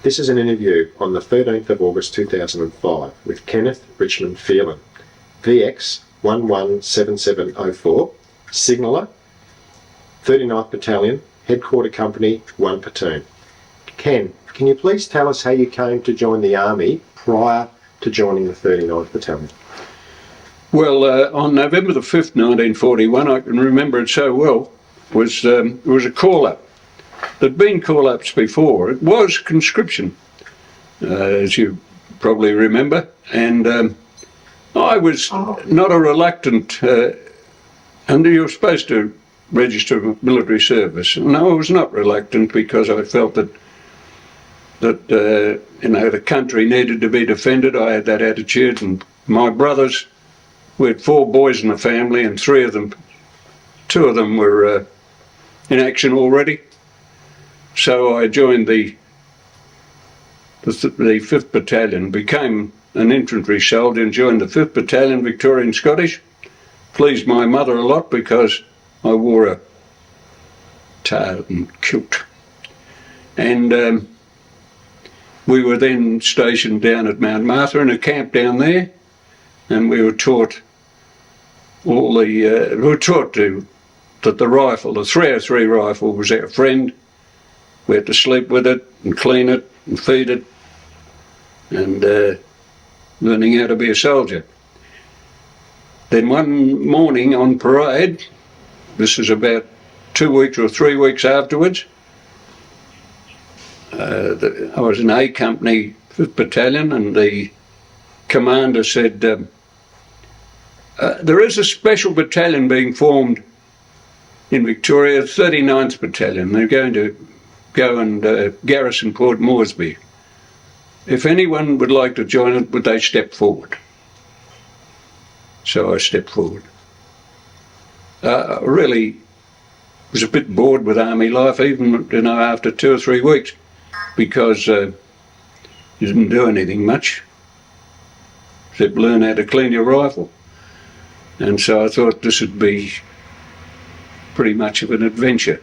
This is an interview on the 13th of August 2005 with Kenneth, Richmond, Phelan, VX117704, Signaller, 39th Battalion, Headquarter Company, 1 Platoon. Ken, can you please tell us how you came to join the Army prior to joining the 39th Battalion? Well, on November the 5th, 1941, I can remember it so well, it was a call-up. There'd been call-ups before. It was conscription, as you probably remember, and I was not a reluctant, and you were supposed to register for military service, and I was not reluctant because I felt that the country needed to be defended. I had that attitude, and my brothers, we had 4 boys in the family, and 2 of them were in action already. So I joined the 5th Battalion, became an infantry soldier and joined the 5th Battalion Victorian Scottish. Pleased my mother a lot because I wore a tail and kilt. And we were then stationed down at Mount Martha in a camp down there, and we were taught that the rifle, the 303 rifle, was our friend. We had to sleep with it and clean it and feed it, and learning how to be a soldier. Then one morning on parade, this is about 2 weeks or 3 weeks afterwards, I was in A Company, 5th Battalion, and the commander said, there is a special battalion being formed in Victoria, 39th Battalion. They're going to go and garrison Port Moresby. If anyone would like to join it, would they step forward? So I stepped forward. I really was a bit bored with army life, even after 2 or 3 weeks, because you didn't do anything much except learn how to clean your rifle. And so I thought this would be pretty much of an adventure.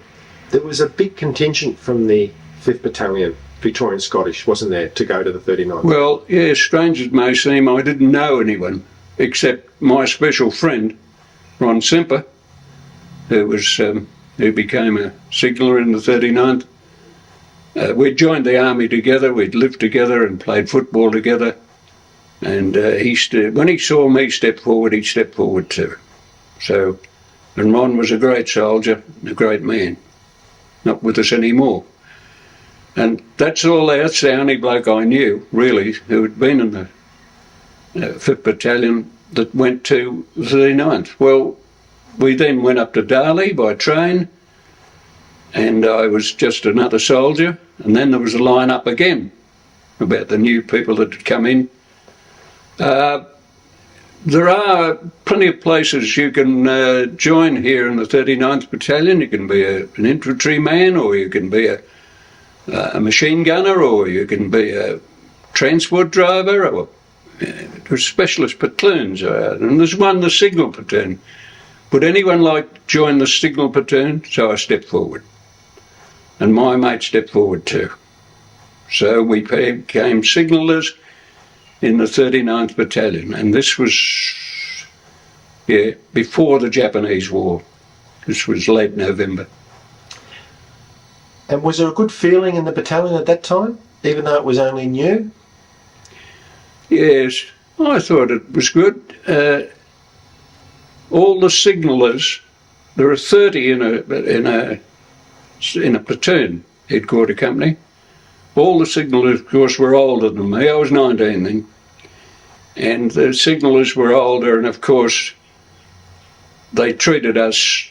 There was a big contingent from the 5th Battalion, Victorian Scottish, wasn't there, to go to the 39th? Well, yeah, strange as it may seem, I didn't know anyone except my special friend, Ron Simper, who became a signaller in the 39th. We'd joined the army together, we'd lived together and played football together, and when he saw me step forward, he stepped forward too. So, and Ron was a great soldier, a great man, not with us anymore. And that's the only bloke I knew, really, who had been in the 5th Battalion that went to the 39th. Well, we then went up to Darley by train, and I was just another soldier, and then there was a line up again about the new people that had come in. There are plenty of places you can join here in the 39th Battalion. You can be an infantryman, or you can be a machine gunner, or you can be a transport driver, or there's specialist platoons, and there's one, the signal platoon. Would anyone like to join the signal platoon? So I stepped forward, and my mate stepped forward too. So we became signallers in the 39th Battalion, and this was before the Japanese War. This was late November. And was there a good feeling in the battalion at that time, even though it was only new? Yes, I thought it was good. All the signallers, there are 30 in a platoon, headquarter company. All the signallers, of course, were older than me. I was 19 then. And the signallers were older, and of course, they treated us,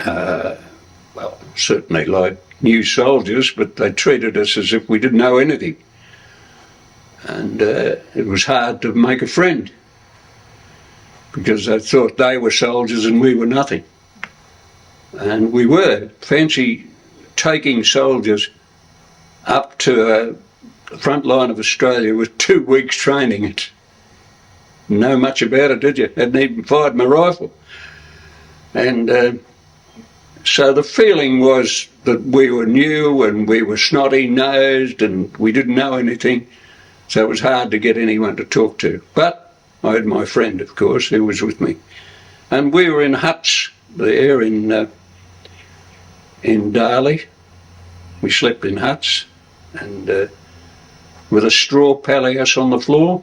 well, certainly like new soldiers, but they treated us as if we didn't know anything. And it was hard to make a friend, because they thought they were soldiers and we were nothing. And we were. Fancy taking soldiers up to the front line of Australia with 2 weeks training. It know much about it, did you? Hadn't even fired my rifle. And so the feeling was that we were new and we were snotty-nosed and we didn't know anything, so it was hard to get anyone to talk to. But I had my friend, of course, who was with me. And we were in huts there in Darley. We slept in huts and with a straw palliasse on the floor.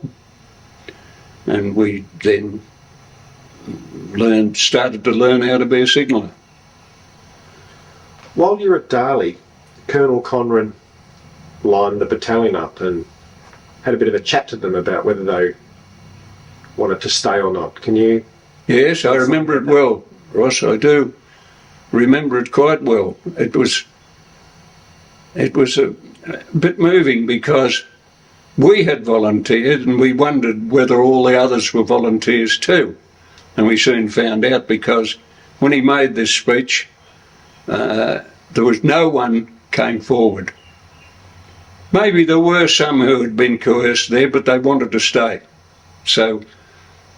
And we then started to learn how to be a signaller. While you were at Darley, Colonel Conran lined the battalion up and had a bit of a chat to them about whether they wanted to stay or not. Can you? Yes, I remember it well, Ross. I do remember it quite well. It was a bit moving because we had volunteered and we wondered whether all the others were volunteers too. And we soon found out, because when he made this speech, there was no one came forward. Maybe there were some who had been coerced there, but they wanted to stay. So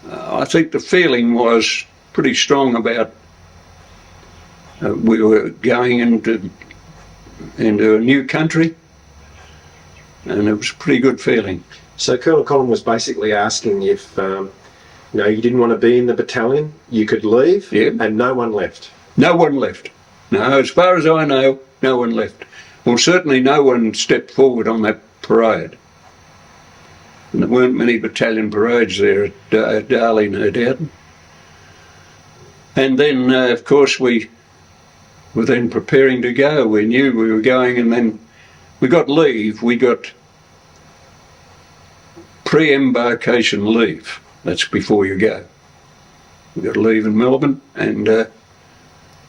I think the feeling was pretty strong about we were going into a new country, and it was a pretty good feeling. So Colonel Conran was basically asking if you didn't want to be in the battalion, you could leave, yeah. And no one left. No one left. No, as far as I know, no one left. Well, certainly no one stepped forward on that parade. And there weren't many battalion parades there at Darley, no doubt. And then, of course, we were then preparing to go. We knew we were going, and then we got leave. We got pre-embarkation leave. That's before you go. We got leave in Melbourne, and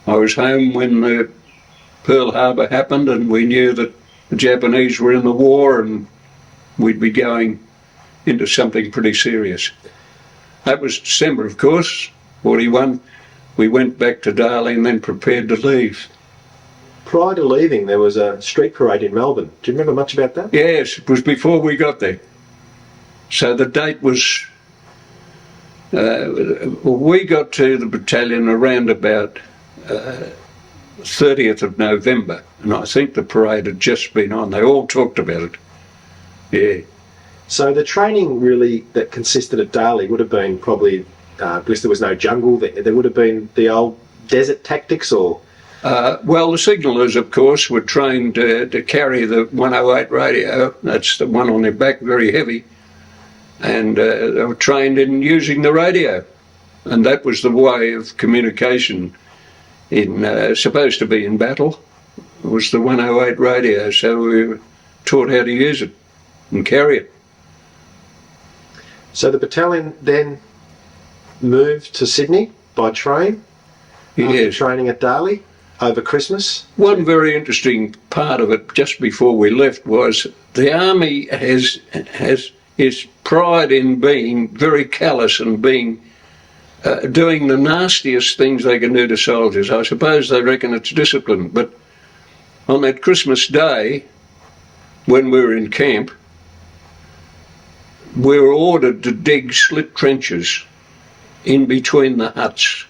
I was home when the Pearl Harbor happened, and we knew that the Japanese were in the war and we'd be going into something pretty serious. That was December, of course, 41. We went back to Darley and then prepared to leave. Prior to leaving, there was a street parade in Melbourne. Do you remember much about that? Yes, it was before we got there. So the date was, we got to the battalion around about 30th of November, and I think the parade had just been on. They all talked about it. Yeah. So the training really that consisted at Darley would have been probably, because there was no jungle, there would have been the old desert tactics, or? Well, the signallers, of course, were trained to carry the 108 radio. That's the one on their back, very heavy. And they were trained in using the radio. And that was the way of communication supposed to be in battle, was the 108 radio. So we were taught how to use it and carry it. So the battalion then moved to Sydney by train? After training at Darley over Christmas? One very interesting part of it just before we left was the Army has its pride in being very callous and being doing the nastiest things they can do to soldiers. I suppose they reckon it's discipline, but on that Christmas Day, when we were in camp, we were ordered to dig slit trenches in between the huts.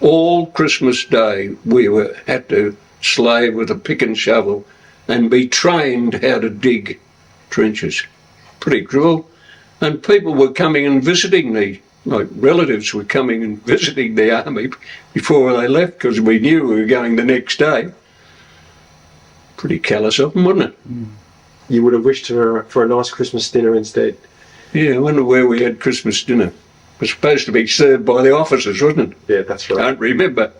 All Christmas Day we had to slave with a pick and shovel and be trained how to dig trenches. Pretty cruel. And people were coming and visiting like relatives were coming and visiting the Army before they left, because we knew we were going the next day. Pretty callous of them, wasn't it? You would have wished for a nice Christmas dinner instead. Yeah, I wonder where we had Christmas dinner. It was supposed to be served by the officers, wasn't it? Yeah, that's right. I don't remember.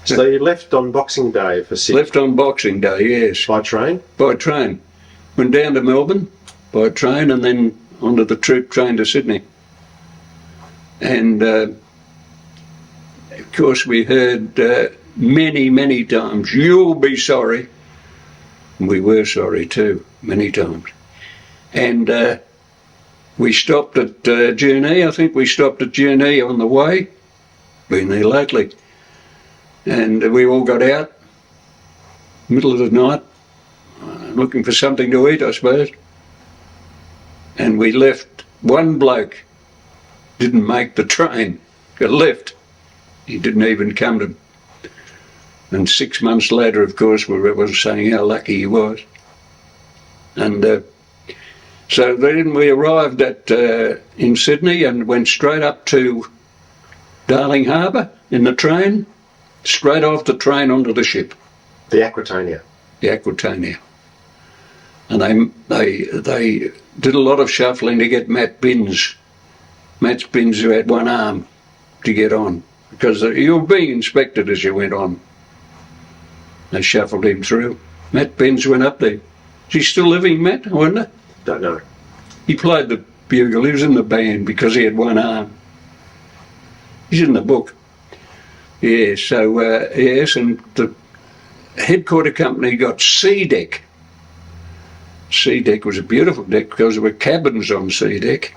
So you left on Boxing Day for Sydney? Left on Boxing Day, yes. By train? By train. Went down to Melbourne by train and then onto the troop train to Sydney. And of course we heard many, many times, "You'll be sorry." And we were sorry too, many times. And we stopped at Junee. I think we stopped at Junee on the way. Been there lately. And we all got out, middle of the night, looking for something to eat, I suppose. And we left. One bloke didn't make the train, got left. He didn't even come to And 6 months later, of course, we were saying how lucky he was. And so then we arrived in Sydney and went straight up to Darling Harbour in the train, straight off the train onto the ship. The Aquitania. The Aquitania. And they did a lot of shuffling to get Matt Binns, who had one arm, to get on, because you were being inspected as you went on. They shuffled him through. Matt Binns went up there. Is he still living, Matt, I wonder? Don't know. He played the bugle. He was in the band because he had one arm. He's in the book. Yeah, so, yes, and the headquarter company got C deck. C deck was a beautiful deck because there were cabins on C deck.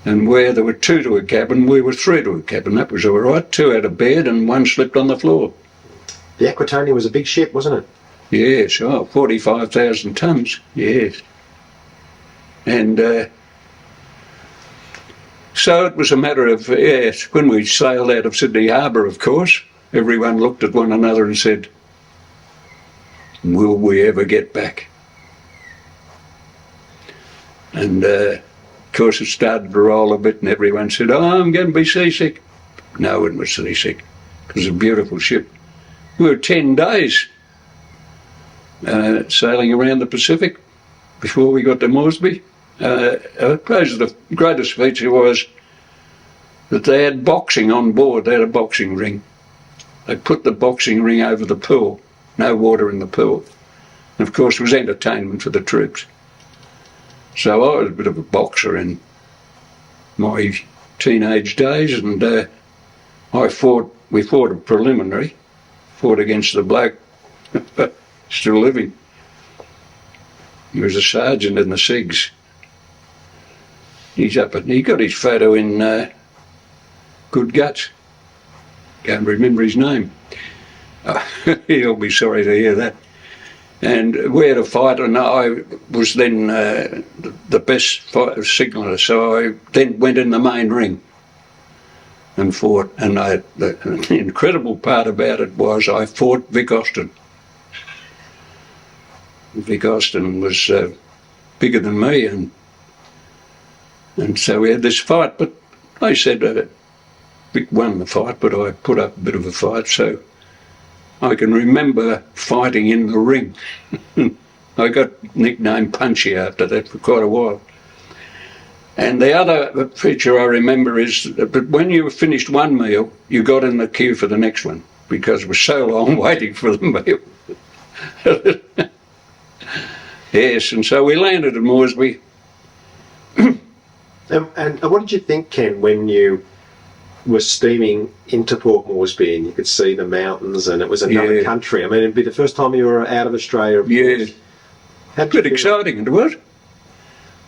And where there were 2 to a cabin, we were 3 to a cabin. That was all right. 2 had a bed and 1 slept on the floor. The Aquitania was a big ship, wasn't it? Yes, 45,000 tonnes, yes. And so it was a matter of, yes, when we sailed out of Sydney Harbour, of course, everyone looked at one another and said, will we ever get back? And of course it started to roll a bit and everyone said, oh, I'm going to be seasick. No one was seasick. It was a beautiful ship. We were 10 days sailing around the Pacific before we got to Moresby. I suppose the greatest feature was that they had boxing on board. They had a boxing ring. They put the boxing ring over the pool, no water in the pool. And of course it was entertainment for the troops. So I was a bit of a boxer in my teenage days, and we fought a preliminary, fought against the bloke, still living. He was a sergeant in the SIGs. He's up and he got his photo in Good Guts. Can't remember his name. He'll be sorry to hear that. And we had a fight, and I was then the best signaller, so I then went in the main ring and fought. And the incredible part about it was I fought Vic Austin. Vic Austin was bigger than me, and so we had this fight. But I said Vic won the fight, but I put up a bit of a fight, so I can remember fighting in the ring. I got nicknamed Punchy after that for quite a while. And the other feature I remember is that when you finished one meal, you got in the queue for the next one, because it was so long waiting for the meal. Yes, and so we landed at Moresby. And what did you think, Ken, when you were steaming into Port Moresby and you could see the mountains and it was another country? I mean, it'd be the first time you were out of Australia. Yeah. A bit exciting, it was.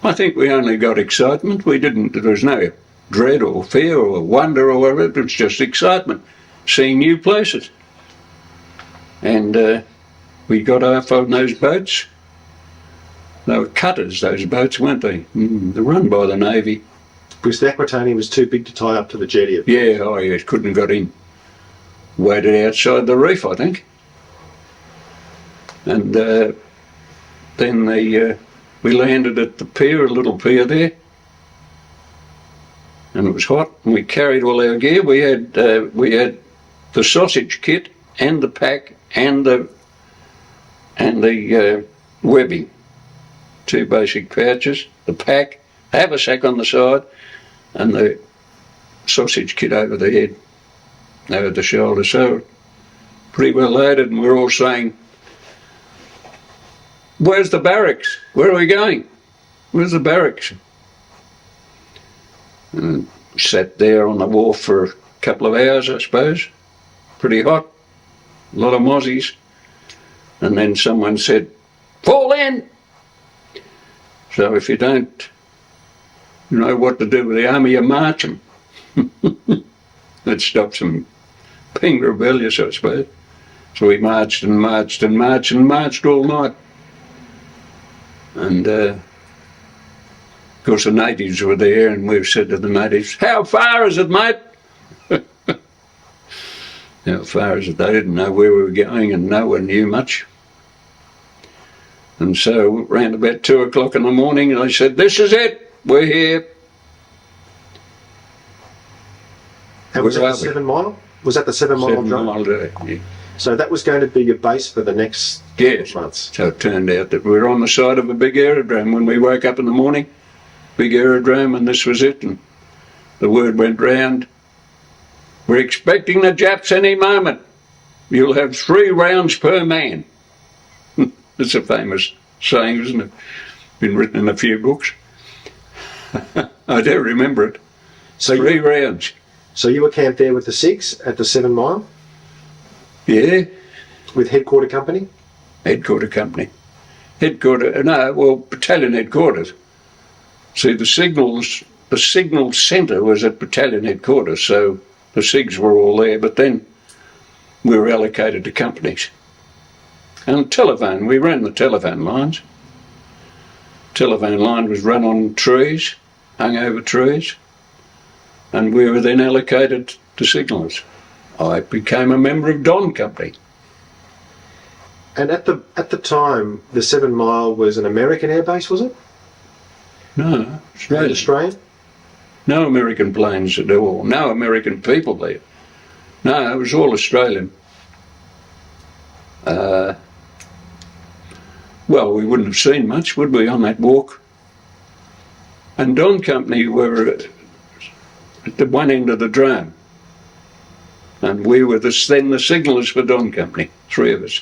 I think we only got excitement. There was no dread or fear or wonder or whatever. It was just excitement, seeing new places. And we got off on those boats. They were cutters, those boats, weren't they? They're run by the Navy. Because the Aquitania was too big to tie up to the jetty. Yeah, it couldn't have got in. Waited outside the reef, I think. And then we landed at the pier, a little pier there. And it was hot, and we carried all our gear. We had the sausage kit and the pack and the webbing. 2 basic pouches, the pack, haversack on the side, and the sausage kit over the head, over the shoulder. So pretty well loaded, and we're all saying, where's the barracks? Where are we going? Where's the barracks? And sat there on the wharf for a couple of hours, I suppose. Pretty hot, a lot of mozzies. And then someone said, fall in! So if you don't know what to do with the army, you march them. That stops them being rebellious, I suppose. So we marched and marched and marched and marched all night. And of course the natives were there, and we said to the natives, how far is it, mate? How far as they didn't know where we were going and no one knew much. And so around about 2 o'clock in the morning they said, "This is it, we're here." And was that the 7 mile? Was that the 7 mile 7 drive? mile day, yeah. So that was going to be your base for the next Yes. months. So it turned out that we were on the side of a big aerodrome when we woke up in the morning. Big aerodrome, and this was it. And the word went round, "We're expecting the Japs any moment. You'll have 3 rounds per man." It's a famous saying, isn't it? Been written in a few books. I do remember it. So 3 rounds. So you were camped there with the 6 at the 7 mile Yeah. with headquarter company? Headquarter company. Battalion headquarters. See, the signal centre was at battalion headquarters, so the SIGs were all there, but then we were allocated to companies. And telephone, we ran the telephone lines. Telephone line was run on trees, hung over trees, and we were then allocated to signallers. I became a member of Don Company. And at the time, the 7 mile was an American airbase, was it? No, Australia. Australian? No American planes at all. No American people there. No, it was all Australian. Well, we wouldn't have seen much, would we, on that walk? And Don Company were at the one end of the drome. And we were then the signallers for Don Company, 3 of us.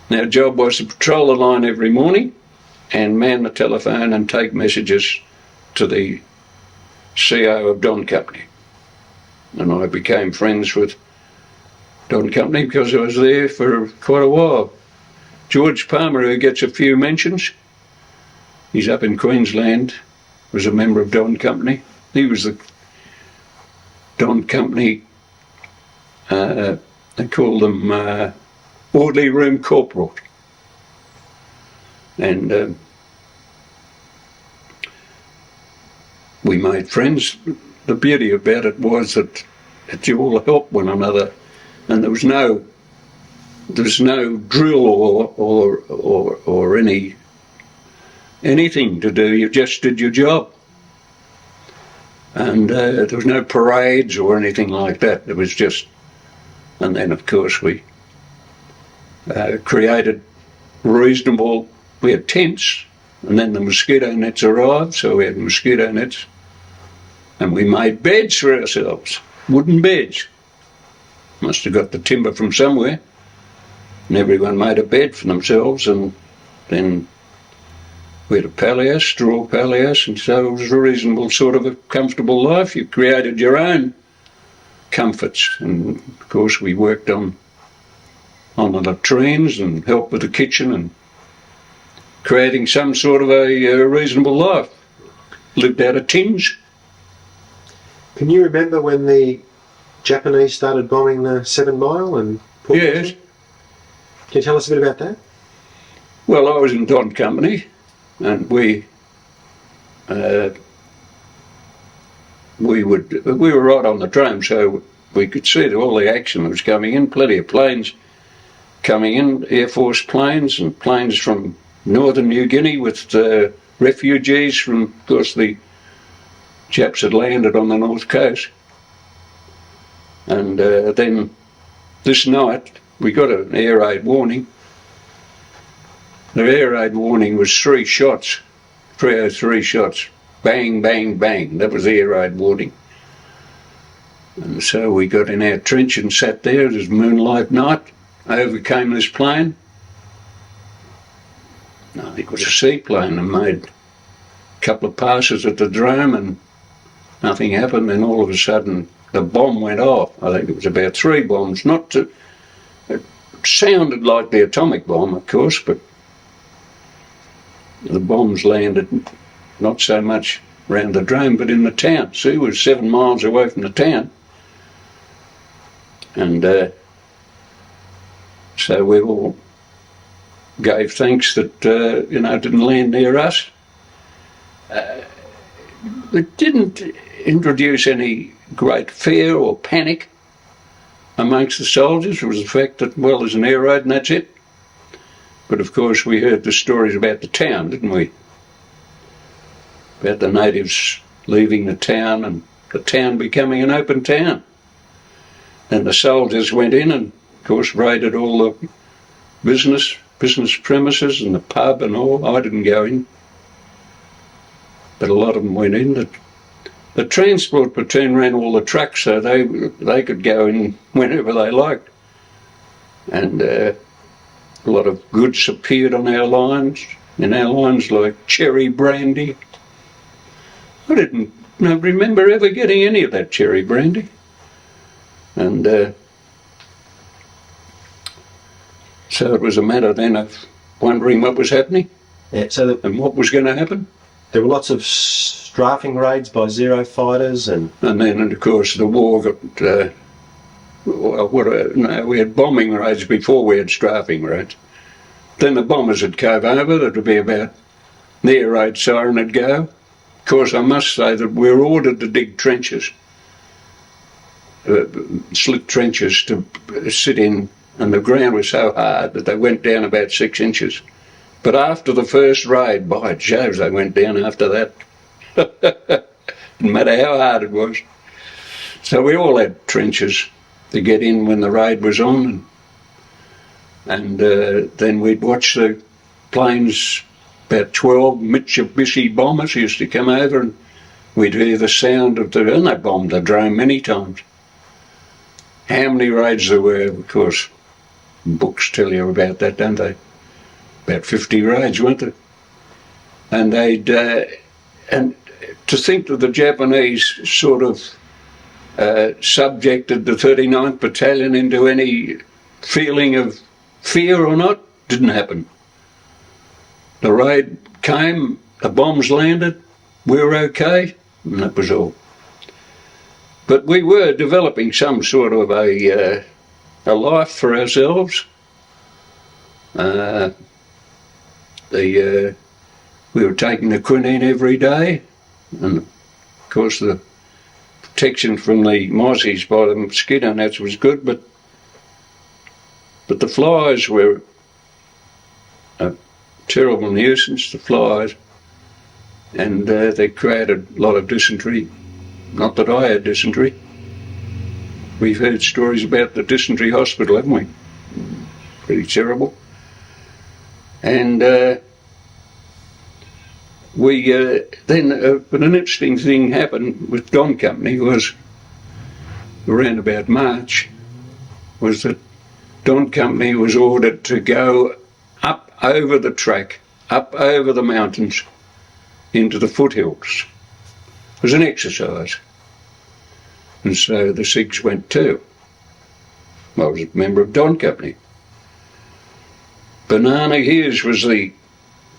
And our job was to patrol the line every morning and man the telephone and take messages to the CO of Don Company. And I became friends with Don Company because I was there for quite a while. George Palmer, who gets a few mentions, he's up in Queensland, was a member of Don Company. He was the Don Company, they called them orderly room corporal. And we made friends. The beauty about it was that you all helped one another, and there was no drill or anything to do. You just did your job, and there was no parades or anything like that. It was just, and then of course we created reasonable. We had tents, and then the mosquito nets arrived, so we had mosquito nets, and we made beds for ourselves, wooden beds. Must have got the timber from somewhere, and everyone made a bed for themselves, and then we had a palliasse, straw palliasse, and so it was a reasonable sort of a comfortable life. You created your own comforts, and of course we worked on the latrines and helped with the kitchen and creating some sort of a reasonable life. Lived out of tins. Can you remember when the Japanese started bombing the 7 mile and Port? Yes. Can you tell us a bit about that? Well, I was in Don Company, and we were right on the drome, so we could see all the action that was coming in. Plenty of planes coming in, Air Force planes and planes from northern New Guinea with refugees from, of course, the Japs had landed on the north coast. And then this night we got an air raid warning. The air raid warning was 3 shots, 303 shots. Bang, bang, bang. That was the air raid warning. And so we got in our trench and sat there. It was moonlight night. Overcame this plane. I think it was a seaplane, and made a couple of passes at the drome and nothing happened. Then all of a sudden the bomb went off. I think it was about 3 bombs. It sounded like the atomic bomb, of course, but the bombs landed not so much around the drome but in the town. See, we were 7 miles away from the town. And so we all gave thanks that, it didn't land near us. It didn't introduce any great fear or panic. amongst the soldiers was the fact that, well, there's an air raid and that's it. But of course we heard the stories about the town, didn't we? About the natives leaving the town and the town becoming an open town. And the soldiers went in and, of course, raided all the business premises and the pub and all. I didn't go in, but a lot of them went in. The transport platoon ran all the trucks, so they could go in whenever they liked. And a lot of goods appeared on our lines, like cherry brandy. I didn't remember ever getting any of that cherry brandy. And so it was a matter then of wondering what was happening, Yeah, and what was going to happen. there were lots of strafing raids by Zero fighters, and And of course, the war got... we had bombing raids before we had strafing raids. Then the bombers would come over. That would be about the air raid siren would go. Of course, I must say that we were ordered to dig trenches, slit trenches to sit in, and the ground was so hard that they went down about 6 inches. But after the first raid, by Jove, they went down after that. No matter how hard it was. So we all had trenches to get in when the raid was on, and then we'd watch the planes. About 12 Mitsubishi bombers used to come over, and we'd hear the sound of and they bombed the drone many times. How many raids there were, of course, books tell you about that, don't they? About 50 raids, weren't there? And and to think that the Japanese sort of subjected the 39th Battalion into any feeling of fear or not, didn't happen. The raid came, the bombs landed, we were okay, and that was all. But we were developing some sort of a life for ourselves. We were taking the quinine every day, and of course the protection from the mozzies by the mosquito nets was good, but the flies were a terrible nuisance, the flies, and they created a lot of dysentery. Not that I had dysentery. We've heard stories about the dysentery hospital, haven't we? Pretty terrible. And but an interesting thing happened with Don Company was around about March, was that Don Company was ordered to go up over the track, up over the mountains, into the foothills. It was an exercise. And so the SIGs went too. I was a member of Don Company. Banana Hughes was the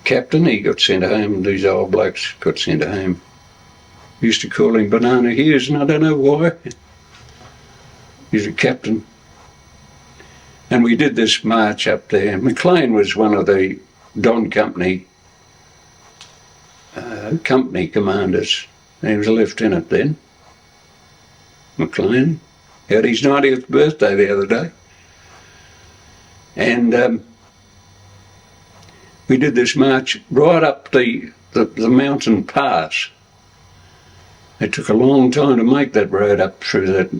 captain. He got sent home. These old blokes got sent home. Used to call him Banana Hughes, and I don't know why. He's a captain. And we did this march up there. McLean was one of the Don Company company commanders. He was a lieutenant then. McLean had his 90th birthday the other day. And we did this march right up the mountain pass. It took a long time to make that road up through that,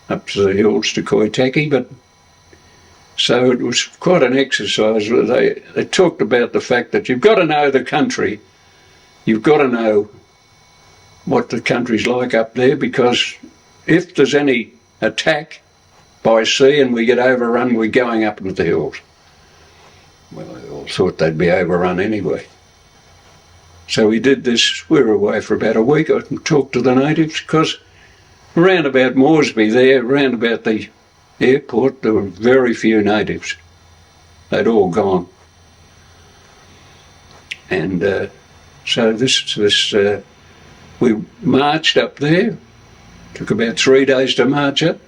up to the hills to Koitaki, but so it was quite an exercise. They talked about the fact that you've got to know the country, you've got to know what the country's like up there, because if there's any attack by sea and we get overrun, we're going up into the hills. Well, they all thought they'd be overrun anyway. So we did this. We were away for about a week. I talked to the natives, because around about Moresby there, around about the airport, there were very few natives. They'd all gone. And so we marched up there. Took about 3 days to march up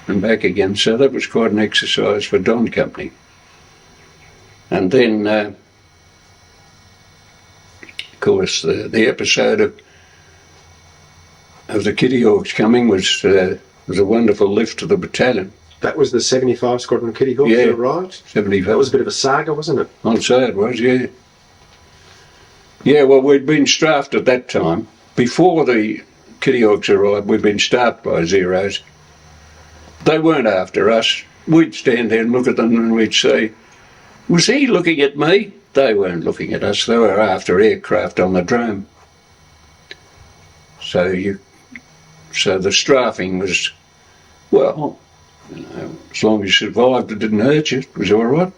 and back again. So that was quite an exercise for Don Company. And then, of course, the episode of the Kitty Hawks coming was was a wonderful lift to the battalion. That was the 75 Squadron Kitty Hawks Yeah. that arrived? 75. That was a bit of a saga, wasn't it? I'd say it was, yeah. Yeah, well, we'd been staffed at that time. Before the Kitty Hawks arrived, we'd been staffed by Zeros. They weren't after us. We'd stand there and look at them and we'd say, was he looking at me? They weren't looking at us. They were after aircraft on the drone. So the strafing was, well, you know, as long as you survived, it didn't hurt you. It was all right.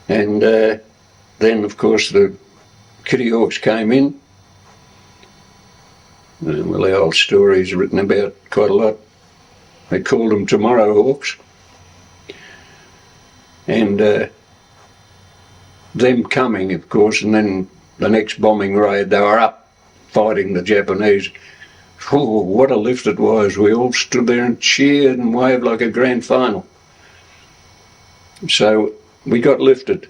And then, of course, the Kitty Hawks came in. Well, the old story's written about quite a lot. They called them Tomorrow Hawks. And them coming, of course, and then the next bombing raid, they were up fighting the Japanese. Oh, what a lift it was. We all stood there and cheered and waved like a grand final. So we got lifted.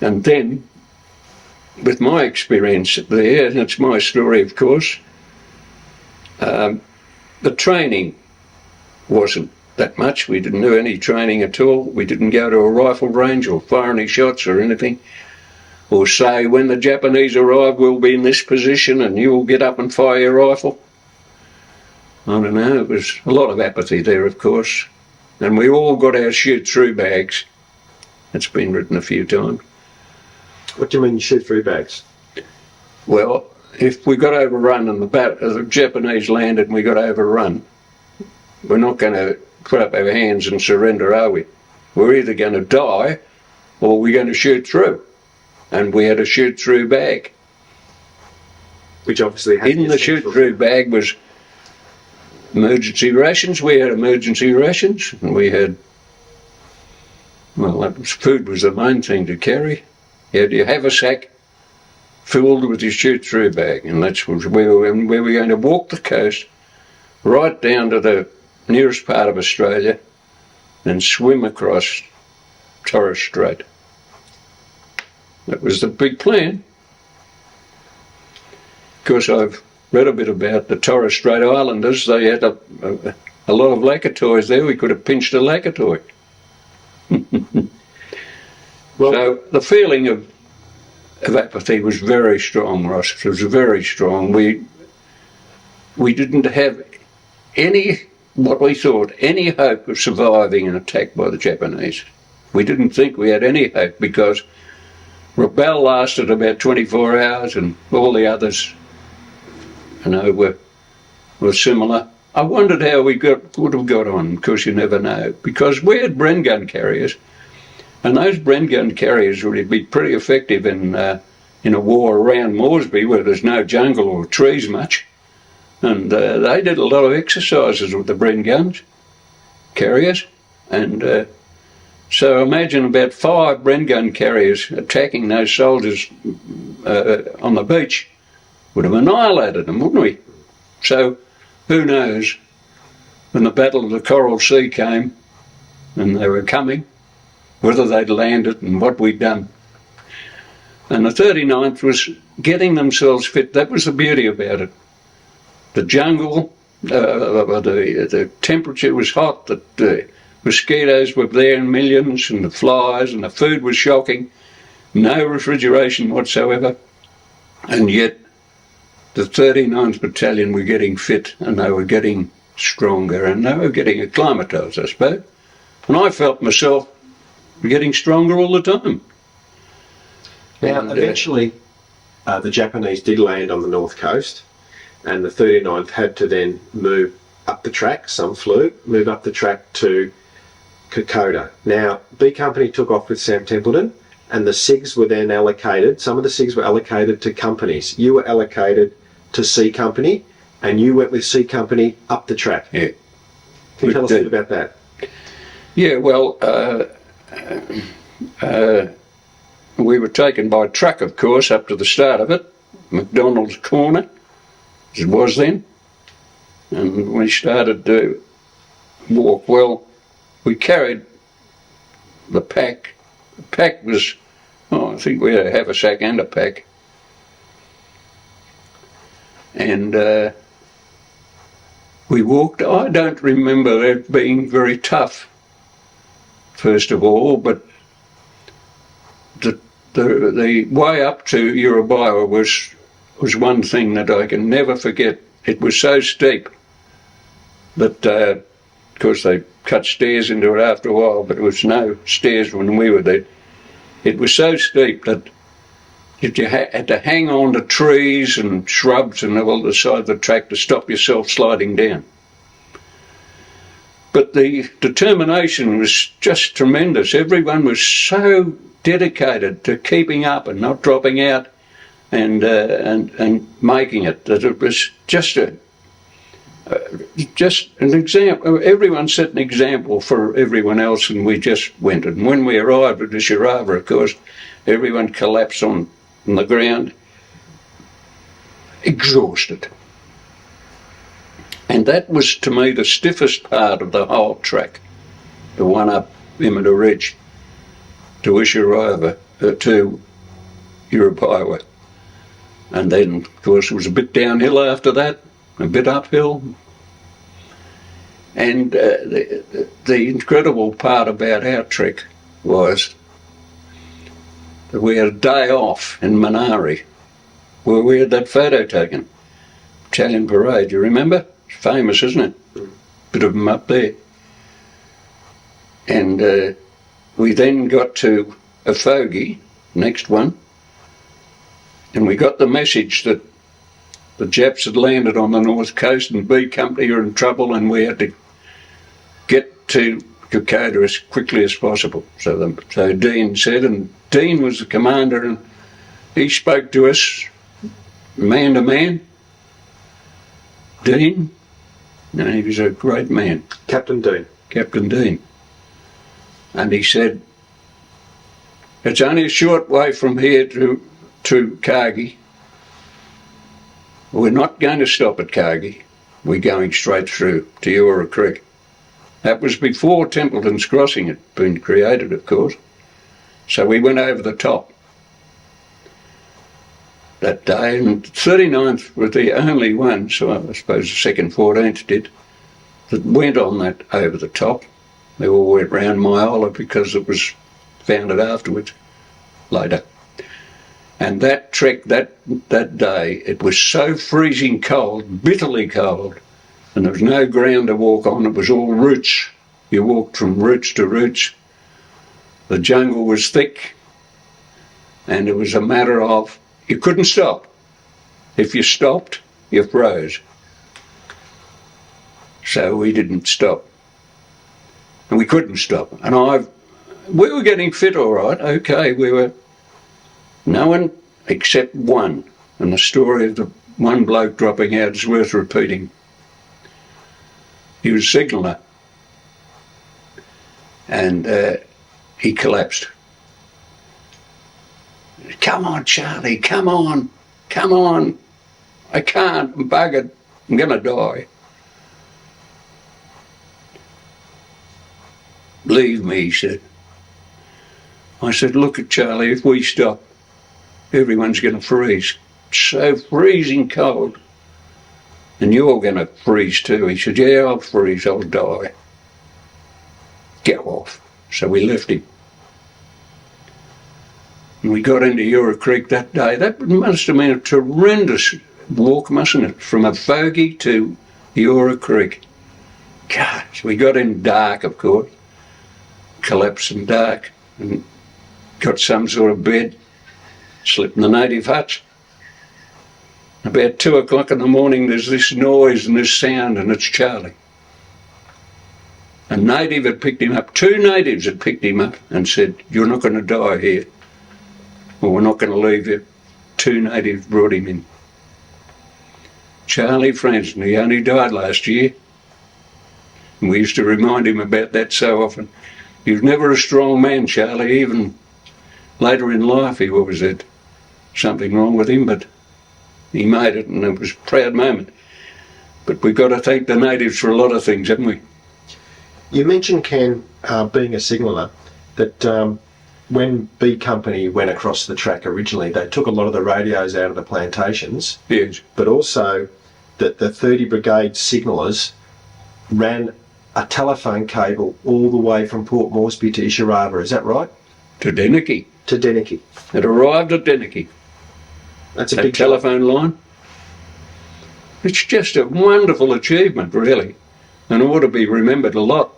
And then, with my experience there, and it's my story, of course, the training wasn't that much. We didn't do any training at all. We didn't go to a rifle range or fire any shots or anything. Or say, when the Japanese arrive, we'll be in this position and you'll get up and fire your rifle. I don't know, it was a lot of apathy there, of course. And we all got our shoot-through bags. It's been written a few times. What do you mean shoot-through bags? Well, if we got overrun and the Japanese landed and we got overrun, we're not going to put up our hands and surrender, are we? We're either going to die or we're going to shoot through. And we had a shoot-through bag. Which obviously had In the shoot-through bag was emergency rations. We had emergency rations, and we had, well, food was the main thing to carry. You had your haversack filled with your shoot-through bag, and that's where we were going to walk the coast right down to the nearest part of Australia and swim across Torres Strait. That was the big plan. Of course, I've read a bit about the Torres Strait Islanders. They had a lot of lacatoys there. We could have pinched a lacatoy. Well, so the feeling of apathy was very strong, Ross. It was very strong. We didn't have what we thought, any hope of surviving an attack by the Japanese. We didn't think we had any hope because Rebel lasted about 24 hours and all the others, you know, were similar. I wondered how we would have got on, because you never know. Because we had Bren gun carriers, and those Bren gun carriers would be pretty effective in a war around Moresby where there's no jungle or trees much. And they did a lot of exercises with the Bren guns carriers, and so imagine about 5 Bren gun carriers attacking those soldiers on the beach. Would have annihilated them, wouldn't we? So who knows, when the Battle of the Coral Sea came and they were coming, whether they'd landed and what we'd done. And the 39th was getting themselves fit. That was the beauty about it. The jungle, the temperature was hot, the mosquitoes were there in millions, and the flies, and the food was shocking. No refrigeration whatsoever. And yet the 39th Battalion were getting fit, and they were getting stronger, and they were getting acclimatised, I suppose. And I felt myself getting stronger all the time. Now, And, eventually, the Japanese did land on the north coast, and the 39th had to then move up the track. Some flew, move up the track to Kokoda. Now, B Company took off with Sam Templeton, and the SIGs were then allocated. Some of the SIGs were allocated to companies. You were allocated to C Company, and you went with C Company up the track. Yeah. Can you tell us a bit about that? Yeah, well, we were taken by truck, of course, up to the start of it, McDonald's Corner, as it was then, and we started to walk. Well, we carried the pack. The pack was, I think we had a haversack and a pack. And we walked. I don't remember it being very tough, first of all, but the way up to Urabawa was one thing that I can never forget. It was so steep that, of course, they cut stairs into it after a while, but there was no stairs when we were there. It was so steep that you had to hang on to trees and shrubs and all the side of the track to stop yourself sliding down. But the determination was just tremendous. Everyone was so dedicated to keeping up and not dropping out and making it, that it was just an example. Everyone set an example for everyone else, and we just went. And when we arrived at Ishirava, of course, everyone collapsed on the ground, exhausted. And that was, to me, the stiffest part of the whole track, the one up Imada Ridge to Ishirava, to Urapawa. And then, of course, it was a bit downhill after that, a bit uphill. And the incredible part about our trek was that we had a day off in Manari, where we had that photo taken. Battalion Parade, you remember? It's famous, isn't it? Bit of them up there. And we then got to Efogi, next one, and we got the message that the Japs had landed on the north coast and B Company are in trouble, and we had to get to Kokoda as quickly as possible. So Dean said, and Dean was the commander, and he spoke to us man to man. Dean, no, he was a great man. Captain Dean. Captain Dean. And he said, it's only a short way from here to Kagi. We're not going to stop at Kagi. We're going straight through to Eora Creek. That was before Templeton's Crossing had been created, of course. So we went over the top that day, and 39th was the only one, so I suppose the second 14th did, that went on that over the top. They all went round Myola because it was founded afterwards, later. And that trek, that day, it was so freezing cold, bitterly cold, and there was no ground to walk on. It was all roots. You walked from roots to roots. The jungle was thick, and it was a matter of, you couldn't stop. If you stopped, you froze. So we didn't stop. And we couldn't stop. And we were getting fit all right, okay, no one except one. And the story of the one bloke dropping out is worth repeating. He was a signaller. And he collapsed. Come on, Charlie, come on. I can't, I'm buggered, I'm going to die. Leave me, he said. I said, look at Charlie, if we stop, everyone's going to freeze. It's so freezing cold. And you're going to freeze too. He said, yeah, I'll freeze, I'll die. Go off. So we left him. And we got into Eora Creek that day. That must have been a tremendous walk, mustn't it? From Efogi to Eora Creek. Gosh, we got in dark, of course. Collapsed in dark. And got some sort of bed. Slept in the native huts. About 2 o'clock in the morning, there's this noise and this sound, and it's Charlie. A native had picked him up. 2 natives had picked him up and said, you're not going to die here. Well, we're not going to leave you. 2 natives brought him in. Charlie Franson, he only died last year. And we used to remind him about that so often. He was never a strong man, Charlie. Even later in life he always had something wrong with him, but he made it, and it was a proud moment. But we've got to thank the natives for a lot of things, haven't we? You mentioned, Ken, being a signaller, that when B Company went across the track originally, they took a lot of the radios out of the plantations. Yes. But also that the 30 Brigade signallers ran a telephone cable all the way from Port Moresby to Isharava, is that right? To Deniki. To Deniki. It arrived at Deniki. That's a That big telephone line. It's just a wonderful achievement, really, and ought to be remembered a lot.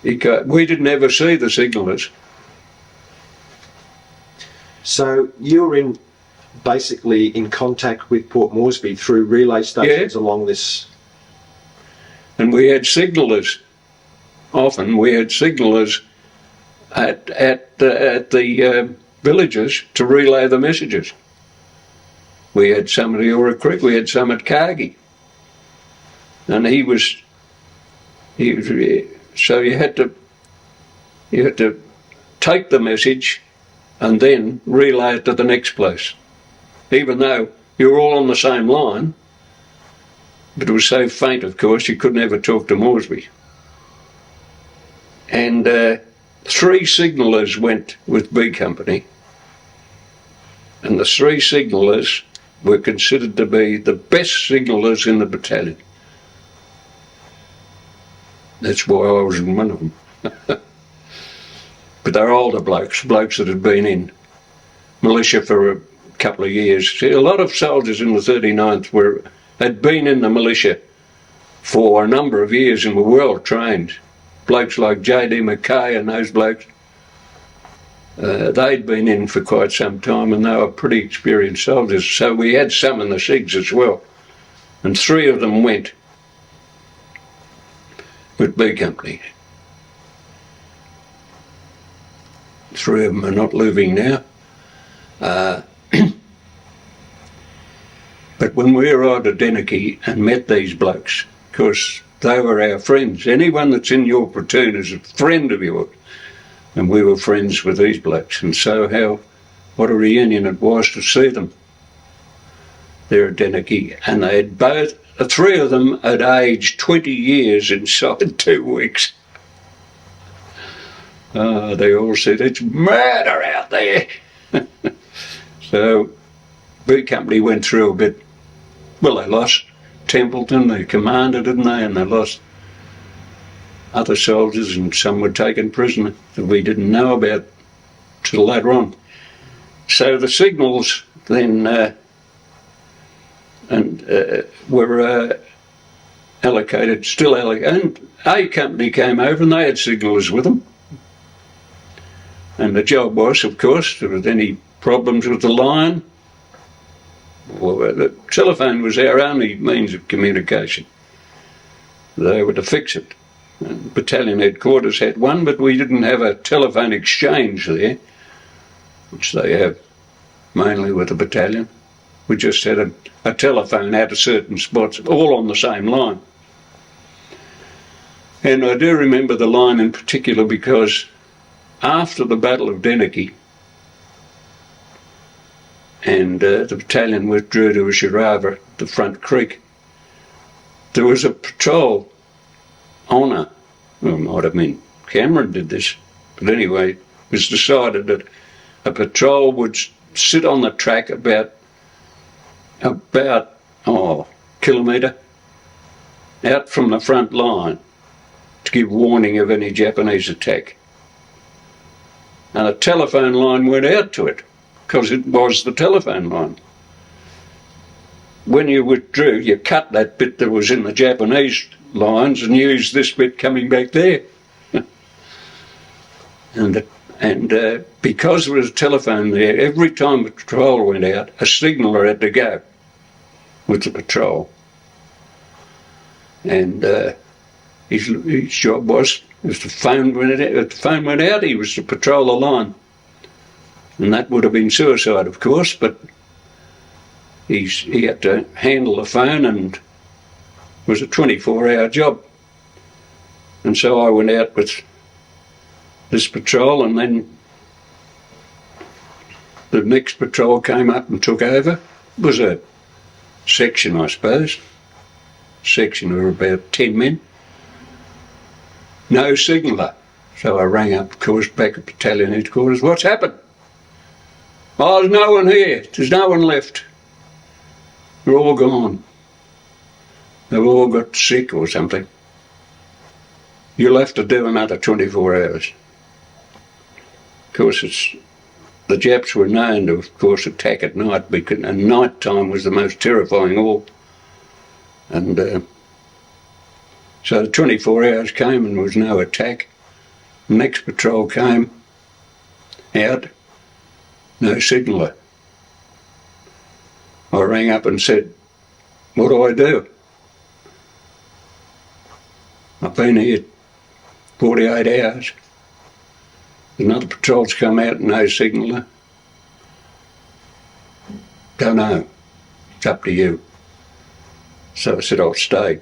Because we didn't ever see the signallers. So you were basically in contact with Port Moresby through relay stations along this. And we had signallers. Often we had signallers at the villages to relay the messages. We had some at Eora Creek. We had some at Cargie. And he was. So you had to take the message and then relay it to the next place, even though you were all on the same line. But it was so faint, of course, you couldn't ever talk to Moresby. And 3 signallers went with B Company, and the 3 signallers were considered to be the best signallers in the battalion. That's why I was in one of them. But they're older blokes that had been in militia for a couple of years. See, a lot of soldiers in the 39th had been in the militia for a number of years and were well trained. Blokes like J.D. McKay and those blokes, they'd been in for quite some time and they were pretty experienced soldiers. So we had some in the SIGs as well. And 3 of them went with B Company. 3 of them are not living now. But when we arrived at Deniki and met these blokes, of course, they were our friends. Anyone that's in your platoon is a friend of yours. And we were friends with these blokes. And so what a reunion it was to see them there at Deniki. And they had both, 3 of them had aged 20 years inside 2 weeks. They all said, it's murder out there. So B Company went through a bit. Well, they lost Templeton, their commander, didn't they? And they lost other soldiers, and some were taken prisoner that we didn't know about till later on. So the signals then were allocated, still allocated. And A Company came over and they had signallers with them. And the job was, of course, if there was any problems with the line, well, the telephone was our only means of communication. They were to fix it. And battalion headquarters had one, but we didn't have a telephone exchange there, which they have mainly with the battalion. We just had a telephone out of certain spots, all on the same line. And I do remember the line in particular because after the Battle of Deniki, and the battalion withdrew to Isharava, the front creek, there was a patrol honour. Well, it might have been Cameron did this, but anyway, it was decided that a patrol would sit on the track about kilometre out from the front line to give warning of any Japanese attack. And a telephone line went out to it, because it was the telephone line. When you withdrew, you cut that bit that was in the Japanese lines and used this bit coming back there. and because there was a telephone there, every time a patrol went out, a signaller had to go with the patrol. And his job was, if the phone went out, he was to patrol the line. And that would have been suicide, of course, but he had to handle the phone, and it was a 24-hour job. And so I went out with this patrol, and then the next patrol came up and took over. It was a section, I suppose. Section of about 10 men. No signaller. So I rang up, of course, back at battalion headquarters. What's happened? Oh, there's no one here. There's no one left. They're all gone. They've all got sick or something. You'll have to do another 24 hours. Of course, the Japs were known to, of course, attack at night, and night time was the most terrifying of all. And so the 24 hours came and there was no attack. The next patrol came out, no signaller. I rang up and said, what do I do? I've been here 48 hours. Another patrol's come out, no signaller. Don't know. It's up to you. So I said, I'll stay.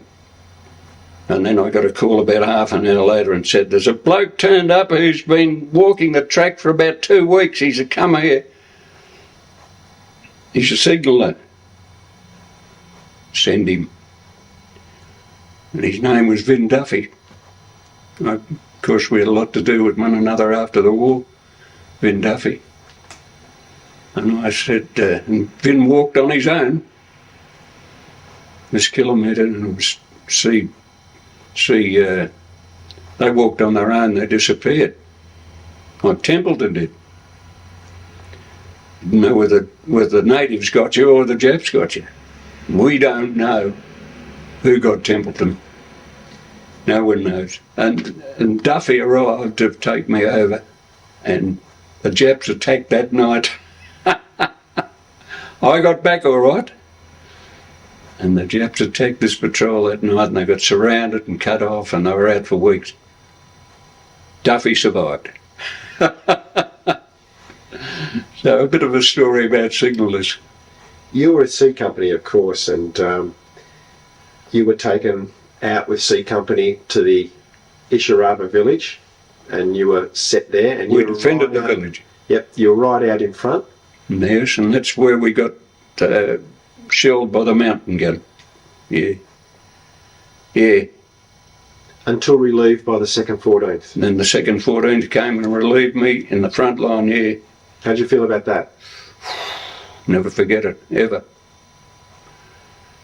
And then I got a call about half an hour later and said, there's a bloke turned up who's been walking the track for about 2 weeks. He's come here. He's a signaller. Send him. And his name was Vin Duffy. Of course, we had a lot to do with one another after the war. Vin Duffy. And I said, and Vin walked on his own this kilometre, and it was they walked on their own, they disappeared. Like Templeton did. Didn't know whether the natives got you or the Japs got you. We don't know who got Templeton. No one knows. And Duffy arrived to take me over, and the Japs attacked that night. I got back all right. And the Japs attacked this patrol that night, and they got surrounded and cut off, and they were out for weeks. Duffy survived. So a bit of a story about signallers. You were at C Company, of course, and you were taken out with C Company to the Isharaba village, and you were set there. And We you defended the village. Yep, you were right out in front. Yes, and that's where we got shelled by the mountain gun. Yeah. Yeah. Until relieved by the 2nd 14th. And then the 2nd 14th came and relieved me in the front line, yeah. How'd you feel about that? Never forget it, ever.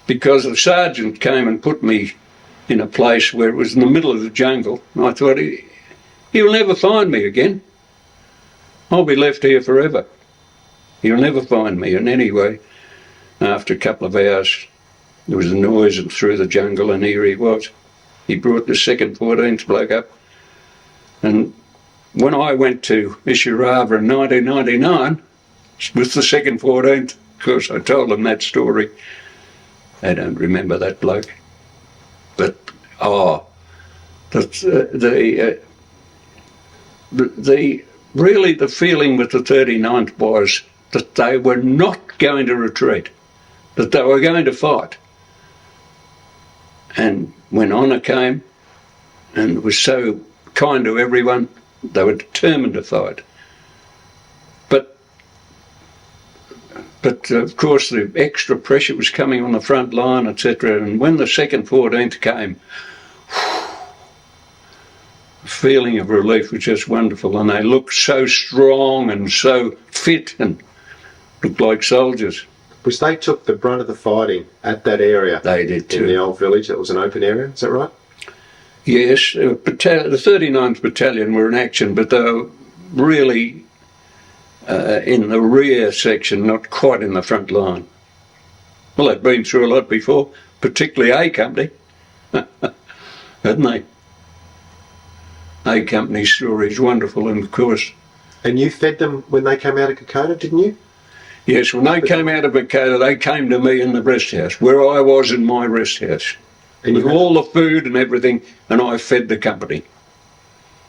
Because the sergeant came and put me in a place where it was in the middle of the jungle, and I thought, he'll never find me again. I'll be left here forever. He'll never find me. And anyway, after a couple of hours, there was a noise through the jungle, and here he was. He brought the 2nd 14th bloke up. And when I went to Isharaba in 1999, with the 2nd 14th, of course I told them that story. They don't remember that bloke. But, really the feeling with the 39th was that they were not going to retreat, that they were going to fight. And when honour came, and was so kind to everyone, they were determined to fight. But of course the extra pressure was coming on the front line, etc. And when the 2nd 14th came, the feeling of relief was just wonderful. And they looked so strong and so fit and looked like soldiers. Because they took the brunt of the fighting at that area. They did too. In the old village, that was an open area, is that right? Yes, the 39th Battalion were in action, but they were really in the rear section, not quite in the front line. Well, they'd been through a lot before, particularly A Company, hadn't they? A Company's story is wonderful, and of course... And you fed them when they came out of Kokoda, didn't you? Yes, when they came out of Kokoda, they came to me in the rest house, where I was in my rest house, with all the food and everything, and I fed the company.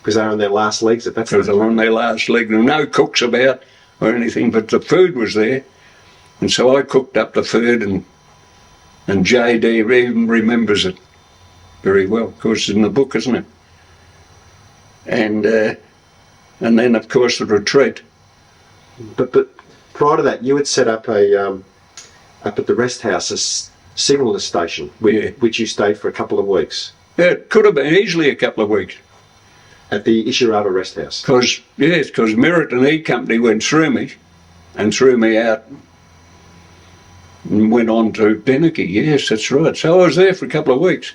Because they were on their last legs at that time. Because they were on their last leg. There were no cooks about or anything, but the food was there. And so I cooked up the food, and JD even remembers it very well. Of course, it's in the book, isn't it? And then, of course, the retreat. But prior to that, you had set up up at the rest house a signaller station, which you stayed for a couple of weeks. Yeah, it could have been easily a couple of weeks. At the Isharaba rest house? Because Merritt and E Company went through me and threw me out and went on to Deneki. Yes, that's right. So I was there for a couple of weeks.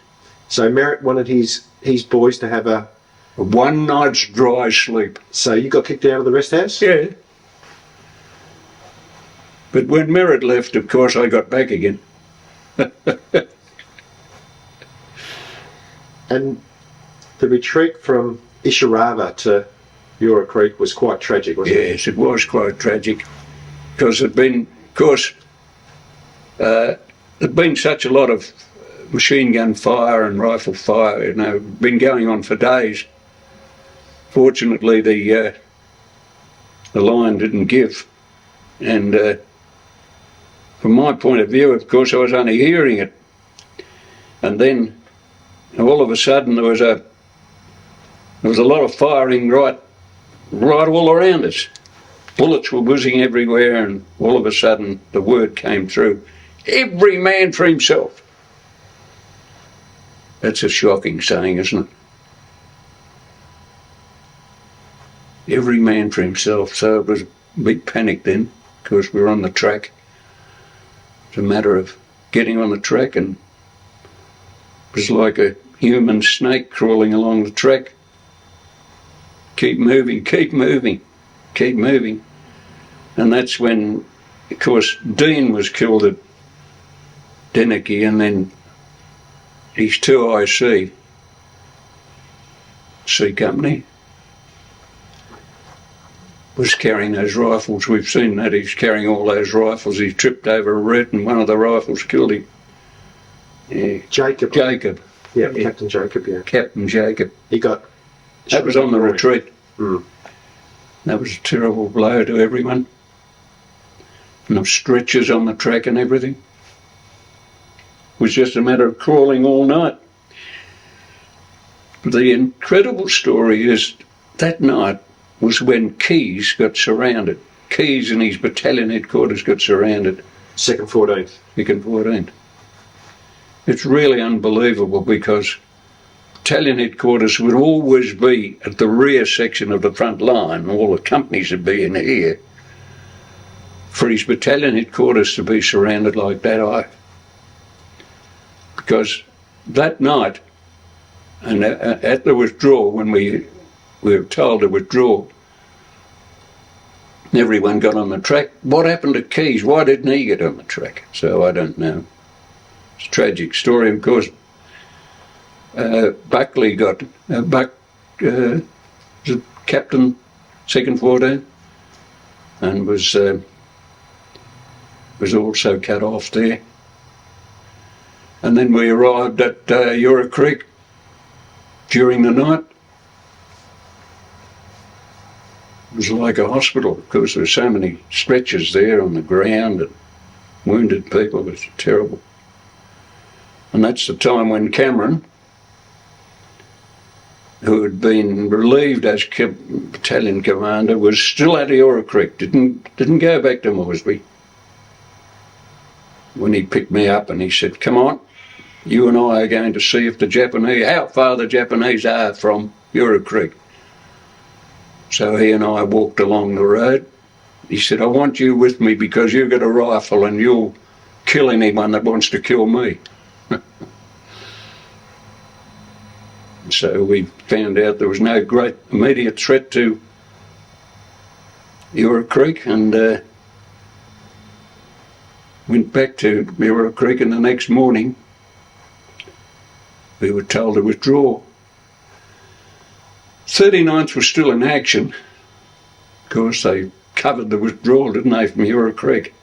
So Merritt wanted his boys to have a... One night's dry sleep. So you got kicked out of the rest house? Yeah. But when Merritt left, of course, I got back again. And the retreat from Isharava to Eura Creek was quite tragic, wasn't it? Yes, it was quite tragic. Because it'd been, of course, there'd been such a lot of machine gun fire and rifle fire, you know, been going on for days. Fortunately, the line didn't give. And from my point of view, of course, I was only hearing it. And then all of a sudden there was a lot of firing right all around us. Bullets were whizzing everywhere, and all of a sudden the word came through, every man for himself. That's a shocking saying, isn't it? Every man for himself. So it was a big panic then, because we were on the track. It's a matter of getting on the track, and it was like a human snake crawling along the track. Keep moving, keep moving, keep moving. And that's when, of course, Dean was killed at Deneki, and then his 2IC C Company was carrying those rifles. We've seen that, he's carrying all those rifles. He tripped over a root and one of the rifles killed him. Yeah. Jacob. Yeah, Captain Jacob, yeah. Captain Jacob. He got... That was on the retreat. Mm. That was a terrible blow to everyone. And the stretchers on the track and everything. It was just a matter of crawling all night. The incredible story is that night was when Keys got surrounded. Keys and his battalion headquarters got surrounded. 2nd 14th. 2nd 14th. It's really unbelievable, because battalion headquarters would always be at the rear section of the front line. All the companies would be in here. For his battalion headquarters to be surrounded like that, because that night, and at the withdrawal, when we were told to withdraw, everyone got on the track. What happened to Keys? Why didn't he get on the track? So I don't know. It's a tragic story, of course. Buckley got captain 2nd 14, and was also cut off there. And then we arrived at Eura Creek during the night. It was like a hospital, because there were so many stretchers there on the ground and wounded people. It was terrible. And that's the time when Cameron, who had been relieved as battalion commander, was still at Eura Creek, didn't go back to Moresby. When he picked me up and he said, come on, you and I are going to see if how far the Japanese are from Eura Creek. So he and I walked along the road. He said, I want you with me because you've got a rifle and you'll kill anyone that wants to kill me. So we found out there was no great immediate threat to Eura Creek, and went back to Eura Creek, and the next morning we were told to withdraw. 39th was still in action. Of course, they covered the withdrawal, didn't they, from Eura Creek?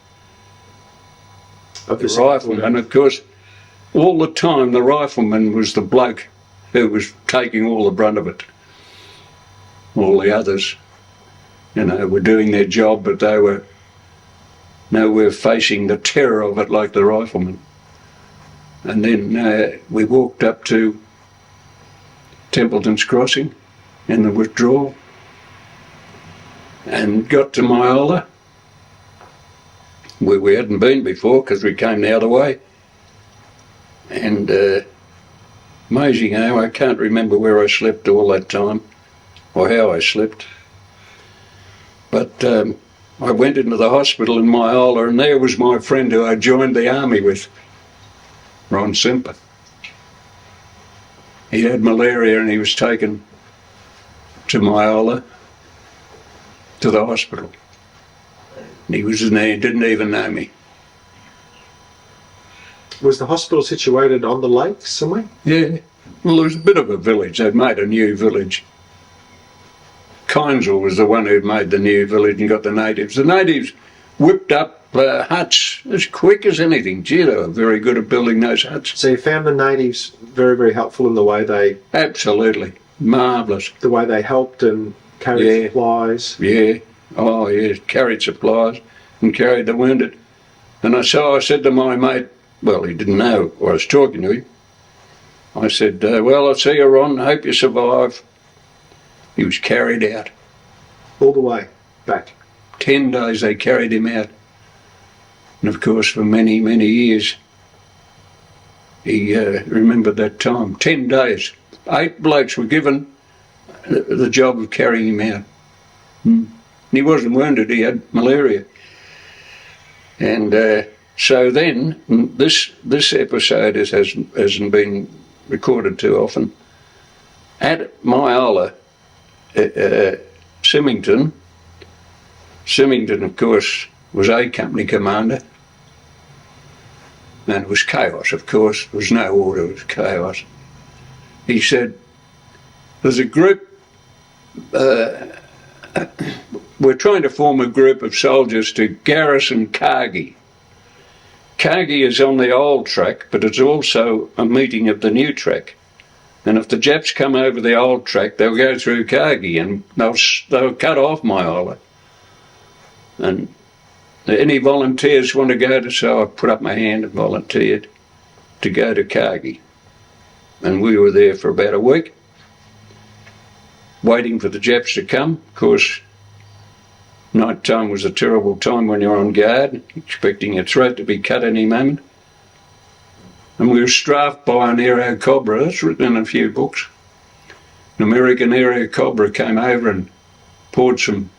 The rifleman, and of course, all the time the rifleman was the bloke who was taking all the brunt of it. All the others, you know, were doing their job, but they were nowhere facing the terror of it like the rifleman. And then we walked up to Templeton's Crossing in the withdrawal and got to Myola, where we hadn't been before because we came the other way. And amazing how I can't remember where I slept all that time or how I slept. But I went into the hospital in Myola, and there was my friend who I joined the army with, Ron Simper. He had malaria and he was taken to Myola, to the hospital. And he was in there, he didn't even know me. Was the hospital situated on the lake somewhere? Yeah, well, there was a bit of a village. They'd made a new village. Kynesville was the one who'd made the new village and got the natives. The natives whipped up huts as quick as anything. Gee, they were very good at building those huts. So you found the natives very, very helpful in the way they... Absolutely. Marvellous. The way they helped and carried supplies. Yeah. Oh, yeah. Carried supplies and carried the wounded. And I said to my mate, well, he didn't know I was talking to him. I said, well, I'll see you, Ron. Hope you survive. He was carried out. All the way back? 10 days they carried him out. And of course, for many, many years, he remembered that time. 10 days. 8 blokes were given the job of carrying him out. And he wasn't wounded, he had malaria. And so then, this episode hasn't been recorded too often. At Myola, Symington, of course, was A Company commander. And it was chaos, of course. There was no order, it was chaos. He said, there's a group, we're trying to form a group of soldiers to garrison Kagi. Kagi is on the old track, but it's also a meeting of the new track. And if the Japs come over the old track, they'll go through Kagi and they'll cut off Myola. And any volunteers want to go to, so I put up my hand and volunteered to go to Kagi. And we were there for about a week, waiting for the Japs to come. Of course, night time was a terrible time when you're on guard, expecting your throat to be cut any moment. And we were strafed by an aero cobra. That's written in a few books. An American aero cobra came over and poured some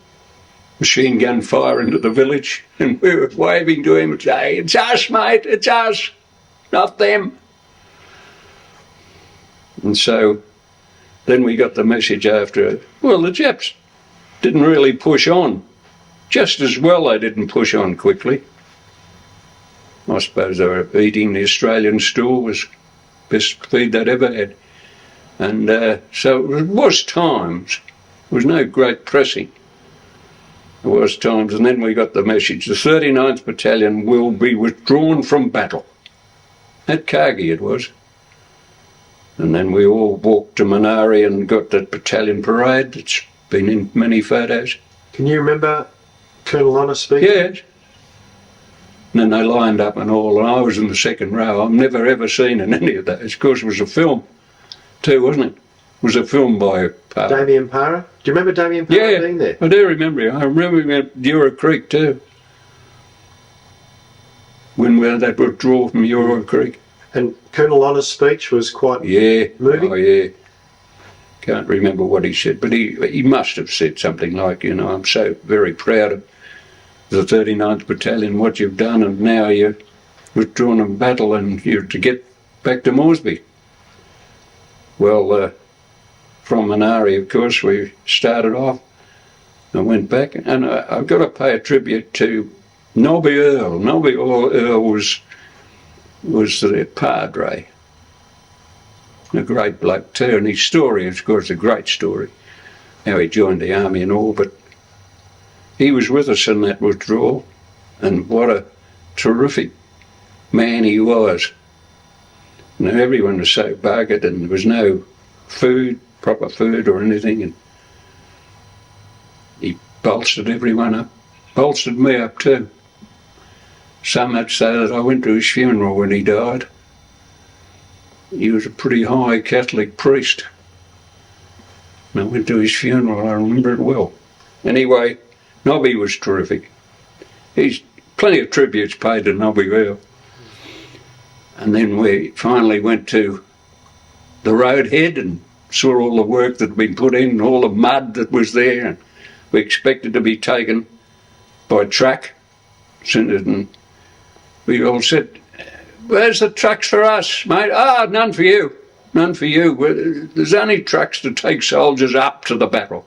machine gun fire into the village, and we were waving to him and saying, "It's us, mate, it's us, not them." And so then we got the message after, well, the Japs didn't really push on. Just as well they didn't push on quickly. I suppose they were eating the Australian stool, was best feed they'd ever had. And so it was times. There was no great pressing. There was times, and then we got the message, the 39th Battalion will be withdrawn from battle. At Kagi it was. And then we all walked to Minari and got that battalion parade. It's been in many photos. Can you remember Colonel Honor speaking? Yes. And then they lined up and all, and I was in the second row. I've never ever seen in any of those. Of course, it was a film too, wasn't it? It was a film by Damien Parra. Do you remember Damien Parra being there? I do remember him. I remember him at Euro Creek too. When we had that withdrawal from Euro Creek. And Colonel Honor's speech was quite moving? Oh yeah. Can't remember what he said, but he must have said something like, you know, I'm so very proud of the 39th Battalion, what you've done, and now you're withdrawn in battle and you're to get back to Moresby. Well, from Minari, of course, we started off and went back, and I've got to pay a tribute to Nobby Earl. Nobby Earl was the padre. A great bloke too, and his story, of course, a great story, how he joined the army and all, but he was with us in that withdrawal, and what a terrific man he was. You know, everyone was so buggered and there was no food, proper food or anything, and he bolstered everyone up, bolstered me up too. So much so that I went to his funeral when he died. He was a pretty high Catholic priest. And I went to his funeral, I remember it well. Anyway, Nobby was terrific. He's plenty of tributes paid to Nobby Earl. And then we finally went to the roadhead and saw all the work that had been put in, all the mud that was there, and we expected to be taken by truck. And we all said, "Where's the trucks for us, mate?" "Ah, none for you. None for you. There's only trucks to take soldiers up to the battle.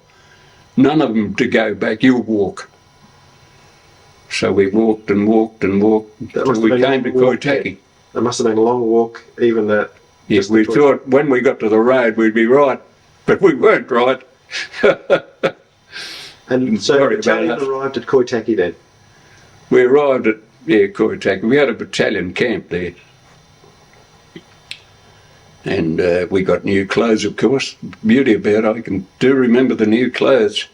None of them to go back. You'll walk." So we walked and walked and walked until we came to Koitaki. That must have been a long walk, even that. Yes, we thought when we got to the road we'd be right, but we weren't right. And so the battalion arrived at Koitaki then? We arrived at Koitaki. We had a battalion camp there. And we got new clothes, of course. The beauty about it, I do remember the new clothes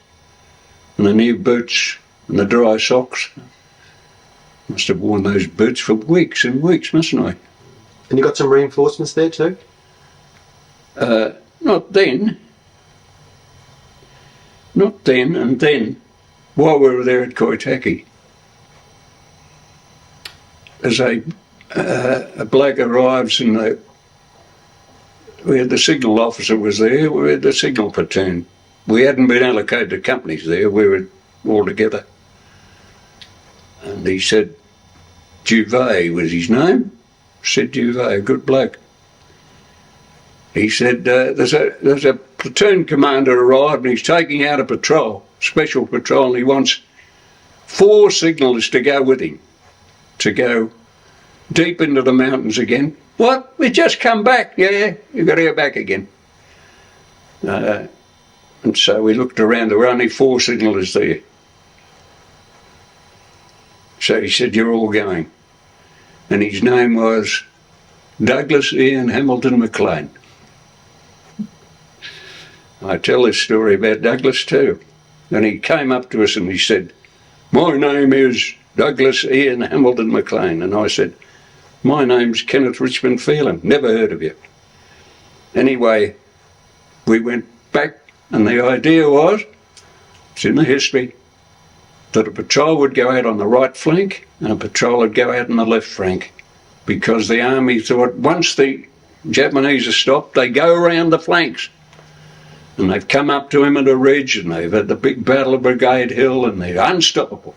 and the new boots and the dry socks. Must have worn those boots for weeks and weeks, mustn't I? And you got some reinforcements there too? Not then. Not then, and then, while we were there at Koitaki, as a bloke arrives and we had the signal officer was there, we had the signal platoon. We hadn't been allocated to companies there, we were all together. And he said, Duvet was his name, said Duvet, a good bloke. He said, there's a platoon commander arrived and he's taking out a patrol, special patrol, and he wants 4 signallers to go with him, to go deep into the mountains again. What? We just come back. Yeah, you've got to go back again. And so we looked around, there were only 4 signallers there. So he said, you're all going. And his name was Douglas Ian Hamilton McLean. I tell this story about Douglas too. And he came up to us and he said, my name is Douglas Ian Hamilton McLean. And I said, my name's Kenneth Richmond Phelan. Never heard of you. Anyway, we went back and the idea was, it's in the history, that a patrol would go out on the right flank and a patrol would go out on the left flank, because the army thought once the Japanese are stopped, they go around the flanks. And they've come up to him at a ridge and they've had the big battle of Brigade Hill and they're unstoppable.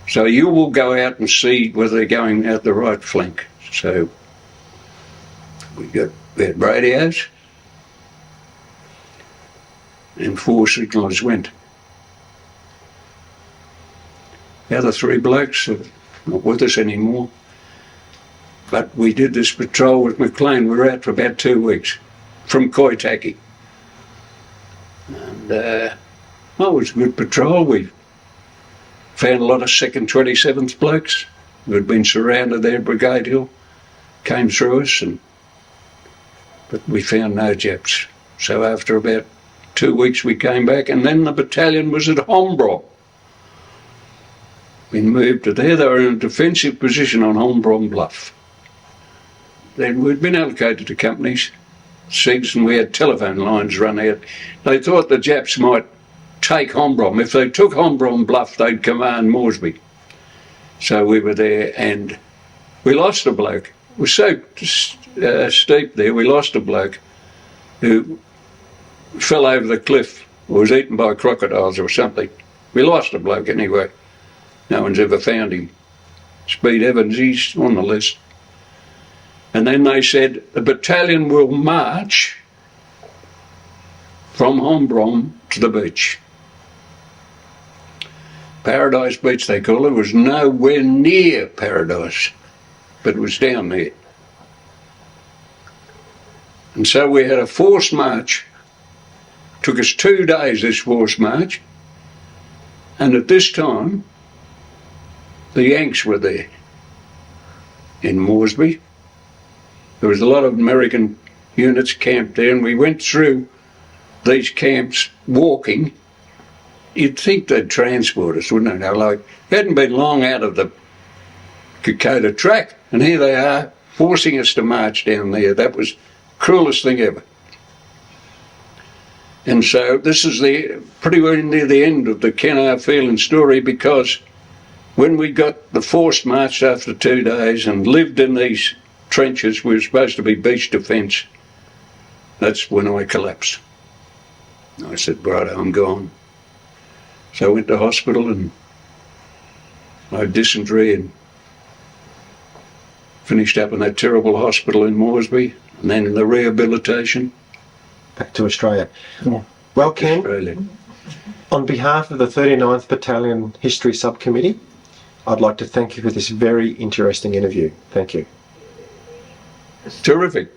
So you will go out and see whether they're going out the right flank. So we had radios and 4 signallers went. The other 3 blokes are not with us anymore. But we did this patrol with McLean. We were out for about 2 weeks from Koitaki. And it was a good patrol. We found a lot of 2nd 27th blokes who had been surrounded there at Brigade Hill, came through us, but we found no Japs. So after about 2 weeks we came back, and then the battalion was at Hombrom. We moved to there. They were in a defensive position on Hombrom Bluff. Then we'd been allocated to companies, SIGs, and we had telephone lines run out. They thought the Japs might take Hombrom. If they took Hombrom Bluff, they'd command Moresby. So we were there and we lost a bloke. It was so steep there, we lost a bloke who fell over the cliff or was eaten by crocodiles or something. We lost a bloke anyway. No one's ever found him. Speed Evans, he's on the list. And then they said, the battalion will march from Hombrom to the beach. Paradise Beach, they call it, was nowhere near Paradise, but it was down there. And so we had a forced march. Took us 2 days, this forced march. And at this time, the Yanks were there in Moresby. There was a lot of American units camped there, and we went through these camps walking. You'd think they'd transport us, wouldn't they? Like, it hadn't been long out of the Kokoda Track, and here they are forcing us to march down there. That was the cruelest thing ever. And so this is pretty well near the end of the Ken Phelan story, because when we got the forced march after 2 days and lived in these trenches, we were supposed to be beach defence, that's when I collapsed. I said, right, I'm gone. So I went to hospital and I had dysentery and finished up in that terrible hospital in Moresby, and then the rehabilitation. Back to Australia. Yeah. Well, Ken, Australia. on behalf of the 39th Battalion History Subcommittee, I'd like to thank you for this very interesting interview. Thank you. Terrific.